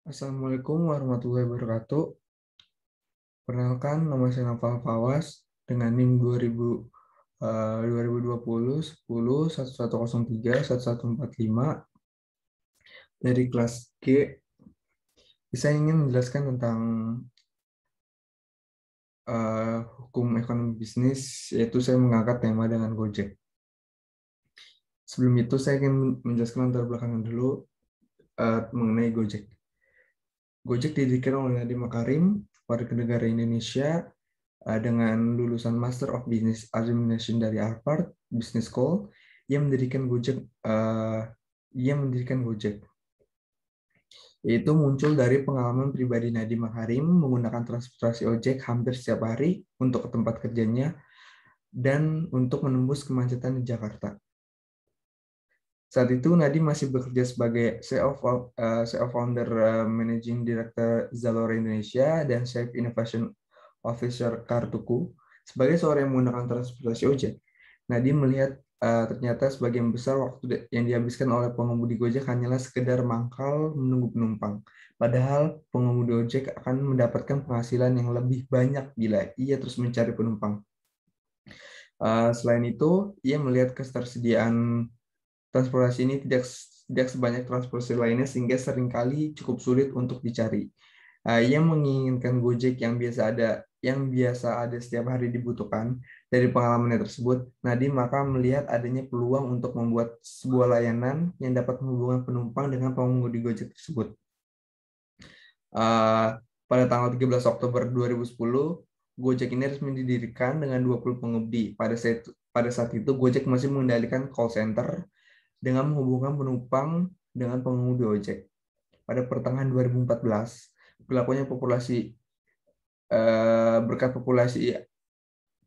Assalamualaikum warahmatullahi wabarakatuh. Perkenalkan, nama saya Naufal Fawaz dengan NIM 2020 10 1103 1145 dari kelas G. Saya ingin menjelaskan tentang hukum ekonomi bisnis, yaitu saya mengangkat tema dengan Gojek. Sebelum itu, saya ingin menjelaskan latar belakangan dulu mengenai Gojek. Gojek didirikan oleh Nadiem Makarim, warga negara Indonesia, dengan lulusan Master of Business Administration dari Harvard Business School. Yang mendirikan Gojek, yaitu muncul dari pengalaman pribadi Nadiem Makarim menggunakan transportasi ojek hampir setiap hari untuk ke tempat kerjanya dan untuk menembus kemacetan di Jakarta. Saat itu Nadiem masih bekerja sebagai CEO Founder Managing Director Zalora Indonesia dan Chief Innovation Officer Kartuku. Sebagai seorang yang menggunakan transportasi ojek, Nadiem melihat ternyata sebagian besar waktu yang dihabiskan oleh pengemudi Gojek hanyalah sekedar mangkal menunggu penumpang. Padahal pengemudi ojek akan mendapatkan penghasilan yang lebih banyak bila ia terus mencari penumpang. Selain itu, ia melihat ketersediaan transportasi ini tidak sebanyak transportasi lainnya sehingga seringkali cukup sulit untuk dicari. Ia menginginkan Gojek yang biasa ada setiap hari dibutuhkan. Dari pengalamannya tersebut, Nadiem maka melihat adanya peluang untuk membuat sebuah layanan yang dapat menghubungkan penumpang dengan pengemudi Gojek tersebut. Pada tanggal 13 Oktober 2010, Gojek ini resmi didirikan dengan 20 pengemudi. Pada saat itu, Gojek masih mengendalikan call center dengan menghubungkan penumpang dengan pengemudi ojek. Pada pertengahan 2014, berkat populasi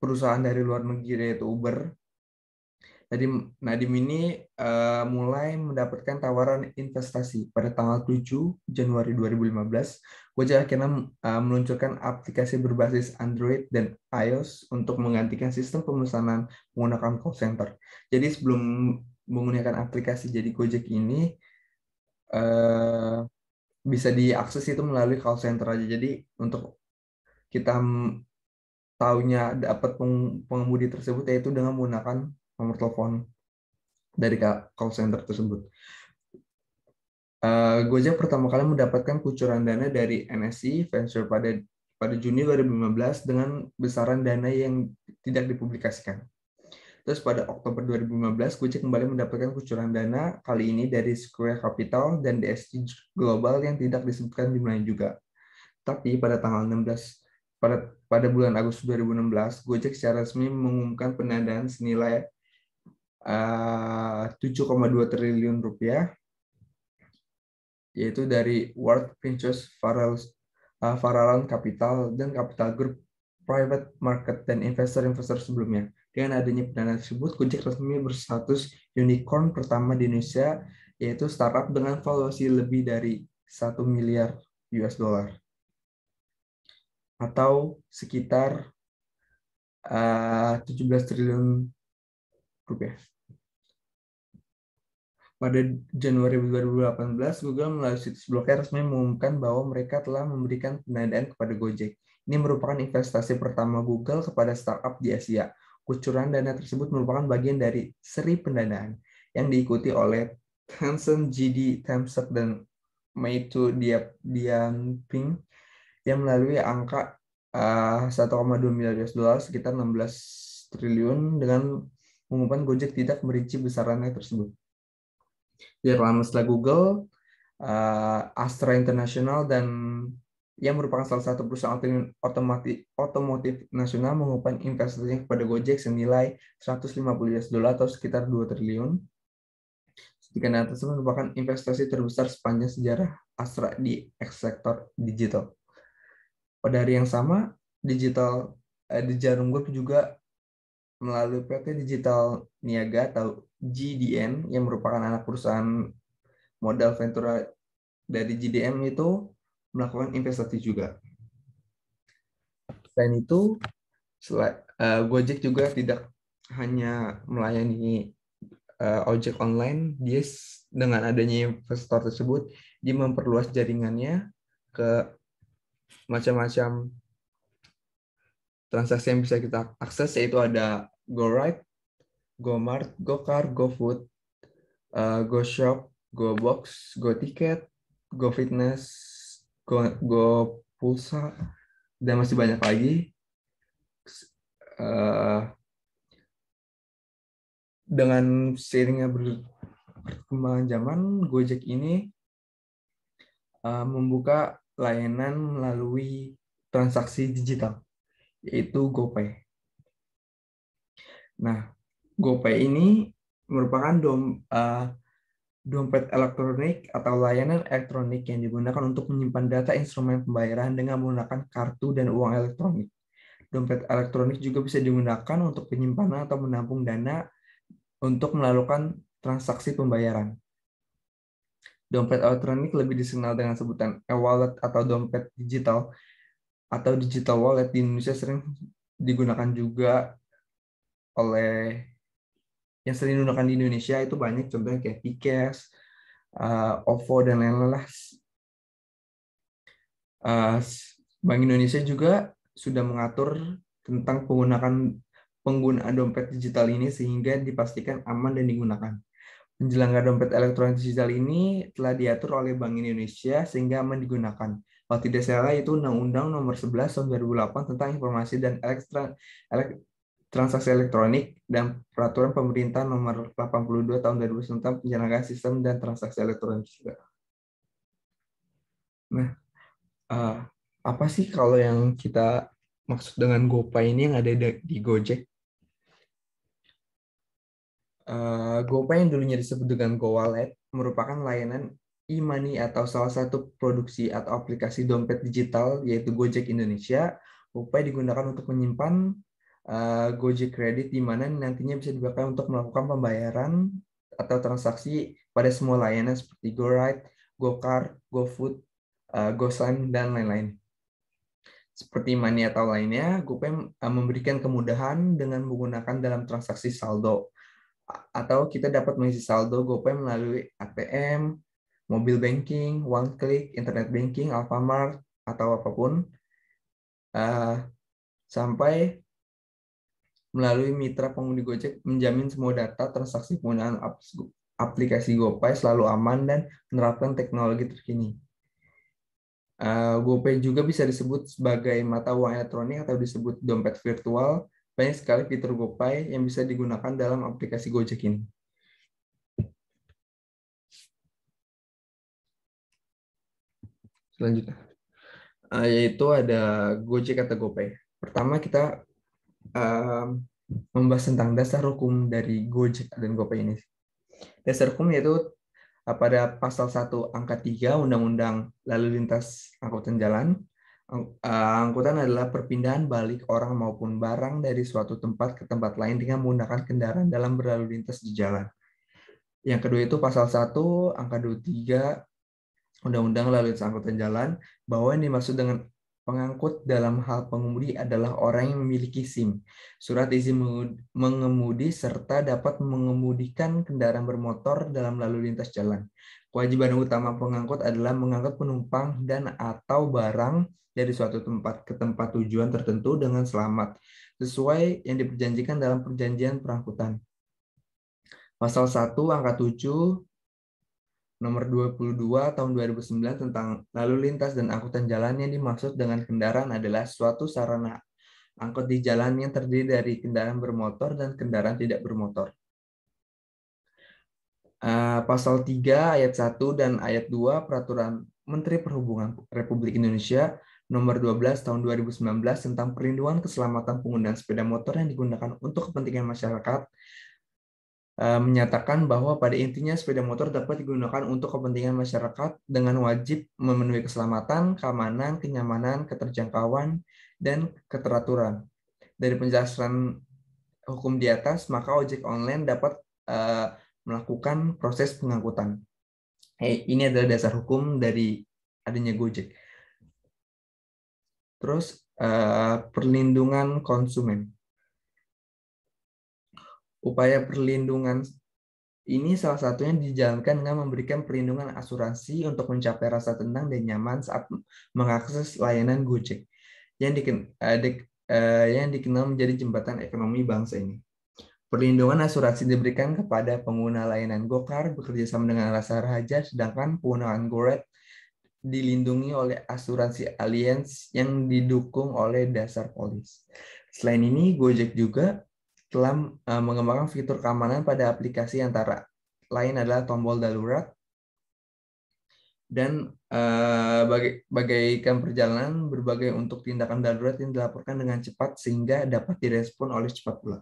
perusahaan dari luar negeri yaitu Uber, Nadiem ini mulai mendapatkan tawaran investasi. Pada tanggal 7 Januari 2015, Gojek akhirnya meluncurkan aplikasi berbasis Android dan iOS untuk menggantikan sistem pemesanan menggunakan call center. Jadi sebelum menggunakan aplikasi jadi Gojek ini, bisa diakses itu melalui call center aja. Jadi untuk kita tahunya dapat pengemudi tersebut yaitu dengan menggunakan nomor telepon dari call center tersebut. Gojek pertama kali mendapatkan kucuran dana dari NSI Venture pada Juni 2015 dengan besaran dana yang tidak dipublikasikan. Terus pada Oktober 2015, Gojek kembali mendapatkan kucuran dana, kali ini dari Square Capital dan DST Global yang tidak disebutkan jumlahnya juga. Tapi pada tanggal 16 pada bulan Agustus 2016, Gojek secara resmi mengumumkan pendanaan senilai 7,2 triliun rupiah, yaitu dari World Ventures, Farallon Capital, dan Capital Group Private Market dan investor-investor sebelumnya. Dengan adanya pendanaan tersebut, Gojek resmi berstatus unicorn pertama di Indonesia, yaitu startup dengan valuasi lebih dari 1 miliar US dollar atau sekitar 17 triliun rupiah. Pada Januari 2018, Google melalui situs blognya resmi mengumumkan bahwa mereka telah memberikan pendanaan kepada Gojek. Ini merupakan investasi pertama Google kepada startup di Asia. Kucuran dana tersebut merupakan bagian dari seri pendanaan yang diikuti oleh Tencent, JD, Tencent, dan Meitu Dianping yang melalui angka 1,2 miliar US dollar sekitar 16 triliun dengan mengumumkan Gojek tidak merinci besarannya tersebut. Tidak lama setelah Google, Astra International dan yang merupakan salah satu perusahaan otomotif nasional mengumumkan investasinya kepada Gojek senilai 150 US dollar atau sekitar 2 triliun. Dana tersebut merupakan investasi terbesar sepanjang sejarah Astra di sektor digital. Pada hari yang sama, Digital Group juga melalui PT Digital Niaga atau GDN yang merupakan anak perusahaan modal ventura dari GDM itu melakukan investasi juga. Selain itu, Gojek juga tidak hanya melayani ojek online, dengan adanya investor tersebut, dia memperluas jaringannya ke macam-macam transaksi yang bisa kita akses, yaitu ada GoRide, GoMart, GoCar, GoFood, GoShop, GoBox, GoTicket, GoFitness, GoPulsa, dan masih banyak lagi. Dengan seiringnya perkembangan zaman, Gojek ini membuka layanan melalui transaksi digital, yaitu GoPay. Nah, GoPay ini merupakan dompet elektronik atau layanan elektronik yang digunakan untuk menyimpan data instrumen pembayaran dengan menggunakan kartu dan uang elektronik. Dompet elektronik juga bisa digunakan untuk penyimpanan atau menampung dana untuk melakukan transaksi pembayaran. Dompet elektronik lebih dikenal dengan sebutan e-wallet atau dompet digital atau digital wallet di Indonesia sering digunakan juga oleh yang sering digunakan di Indonesia itu banyak, contohnya kayak Picas, OVO, dan lain-lain lah. Bank Indonesia juga sudah mengatur tentang penggunaan dompet digital ini sehingga dipastikan aman dan digunakan. Penjelanggaan dompet elektronik digital ini telah diatur oleh Bank Indonesia sehingga aman digunakan. Kalau tidak salah itu Undang-Undang Nomor 11 Tahun 2008 tentang Informasi dan Transaksi Elektronik dan Peraturan Pemerintah Nomor 82 Tahun 2000 tentang Penyelenggaraan Sistem dan Transaksi Elektronik juga. Nah, apa sih kalau yang kita maksud dengan GoPay ini yang ada di Gojek? GoPay yang dulunya disebut dengan GoWallet merupakan layanan e-money atau salah satu produksi atau aplikasi dompet digital yaitu Gojek Indonesia. GoPay digunakan untuk menyimpan Gojek Credit di mana nantinya bisa dipakai untuk melakukan pembayaran atau transaksi pada semua layanan seperti GoRide, GoCar, GoFood, GoSign, dan lain-lain. Seperti Money atau lainnya, GoPay memberikan kemudahan dengan menggunakan dalam transaksi saldo. Atau kita dapat mengisi saldo GoPay melalui ATM, mobil banking, one click, internet banking, Alfamart, atau apapun, sampai melalui mitra pengemudi Gojek menjamin semua data transaksi penggunaan aplikasi GoPay selalu aman dan menerapkan teknologi terkini. GoPay juga bisa disebut sebagai mata uang elektronik atau disebut dompet virtual. Banyak sekali fitur GoPay yang bisa digunakan dalam aplikasi Gojek ini. Selanjutnya, yaitu ada Gojek atau GoPay. Pertama kita membahas tentang dasar hukum dari Gojek dan GoPay ini. Dasar hukum yaitu pada pasal 1 angka 3 Undang-Undang Lalu Lintas Angkutan Jalan. Angkutan adalah perpindahan balik orang maupun barang dari suatu tempat ke tempat lain dengan menggunakan kendaraan dalam berlalu lintas di jalan. Yang kedua itu pasal 1 angka 23 Undang-Undang Lalu Lintas Angkutan Jalan, bahwa yang dimaksud dengan pengangkut dalam hal pengemudi adalah orang yang memiliki SIM, surat izin mengemudi, serta dapat mengemudikan kendaraan bermotor dalam lalu lintas jalan. Kewajiban utama pengangkut adalah mengangkut penumpang dan atau barang dari suatu tempat ke tempat tujuan tertentu dengan selamat, sesuai yang diperjanjikan dalam perjanjian perangkutan. Pasal 1 angka 7 Nomor 22 tahun 2009 tentang lalu lintas dan angkutan jalan yang dimaksud dengan kendaraan adalah suatu sarana angkut di jalan yang terdiri dari kendaraan bermotor dan kendaraan tidak bermotor. Pasal 3 ayat 1 dan ayat 2 Peraturan Menteri Perhubungan Republik Indonesia Nomor 12 tahun 2019 tentang perlindungan keselamatan penggunaan sepeda motor yang digunakan untuk kepentingan masyarakat menyatakan bahwa pada intinya sepeda motor dapat digunakan untuk kepentingan masyarakat dengan wajib memenuhi keselamatan, keamanan, kenyamanan, keterjangkauan, dan keteraturan. Dari penjelasan hukum di atas, maka ojek online dapat melakukan proses pengangkutan. Ini adalah dasar hukum dari adanya Gojek. Terus perlindungan konsumen. Upaya perlindungan Ini salah satunya dijalankan dengan memberikan perlindungan asuransi untuk mencapai rasa tenang dan nyaman saat mengakses layanan Gojek yang dikenal menjadi jembatan ekonomi bangsa ini. Perlindungan asuransi diberikan kepada pengguna layanan GoCar bekerja sama dengan Rasa Raharja, sedangkan penggunaan GoRed dilindungi oleh asuransi Allianz yang didukung oleh dasar polis. Selain ini, Gojek juga telah mengembangkan fitur keamanan pada aplikasi antara lain adalah tombol darurat dan bagaikan perjalanan berbagai untuk tindakan darurat yang dilaporkan dengan cepat sehingga dapat direspon oleh cepat pula.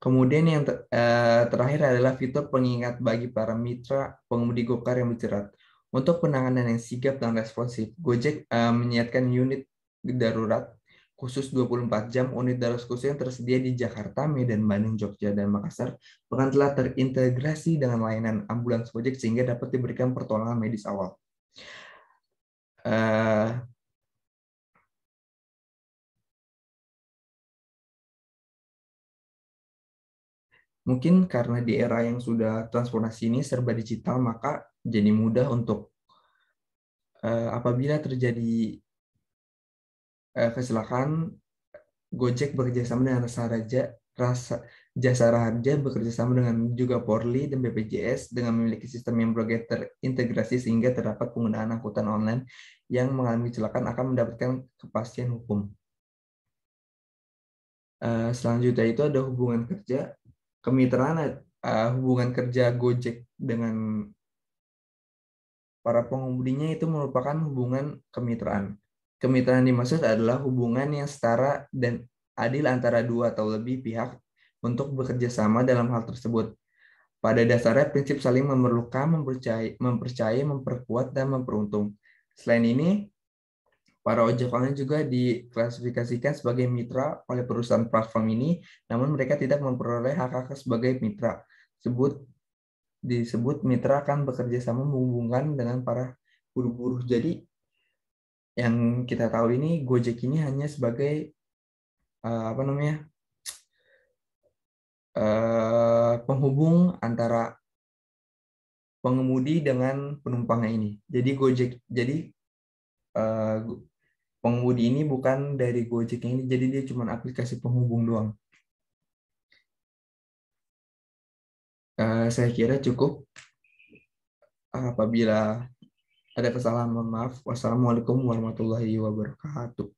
Kemudian yang terakhir adalah fitur pengingat bagi para mitra pengemudi GoCar yang bercerat. Untuk penanganan yang sigap dan responsif, Gojek menyiapkan unit darurat khusus 24 jam. Unit darurat khusus yang tersedia di Jakarta, Medan, Bandung, Jogja, dan Makassar bahkan telah terintegrasi dengan layanan ambulans Gojek sehingga dapat diberikan pertolongan medis awal. Eh, Mungkin karena di era yang sudah transformasi ini serba digital, maka jadi mudah untuk apabila terjadi kecelakaan, Gojek bekerjasama dengan Jasa Raharja bekerjasama dengan juga Polri dan BPJS dengan memiliki sistem yang berbagai terintegrasi sehingga terdapat penggunaan angkutan online yang mengalami kecelakaan akan mendapatkan kepastian hukum. Selanjutnya itu ada hubungan kerja, kemitraan hubungan kerja Gojek dengan para pengemudinya itu merupakan hubungan kemitraan. Kemitraan dimaksud adalah hubungan yang setara dan adil antara dua atau lebih pihak untuk bekerja sama dalam hal tersebut. Pada dasarnya prinsip saling memerlukan, mempercayai, memperkuat, dan memperuntung. Selain ini, para ojek online juga diklasifikasikan sebagai mitra oleh perusahaan platform ini, namun mereka tidak memperoleh hak-hak sebagai mitra. Disebut mitra akan bekerja sama menghubungkan dengan para buruh-buruh. Jadi yang kita tahu ini Gojek ini hanya sebagai penghubung antara pengemudi dengan penumpangnya ini. Jadi eh, pengemudi ini bukan dari Gojek ini, jadi dia cuma aplikasi penghubung doang. Saya kira cukup. Apabila ada kesalahan, mohon maaf. Wassalamualaikum warahmatullahi wabarakatuh.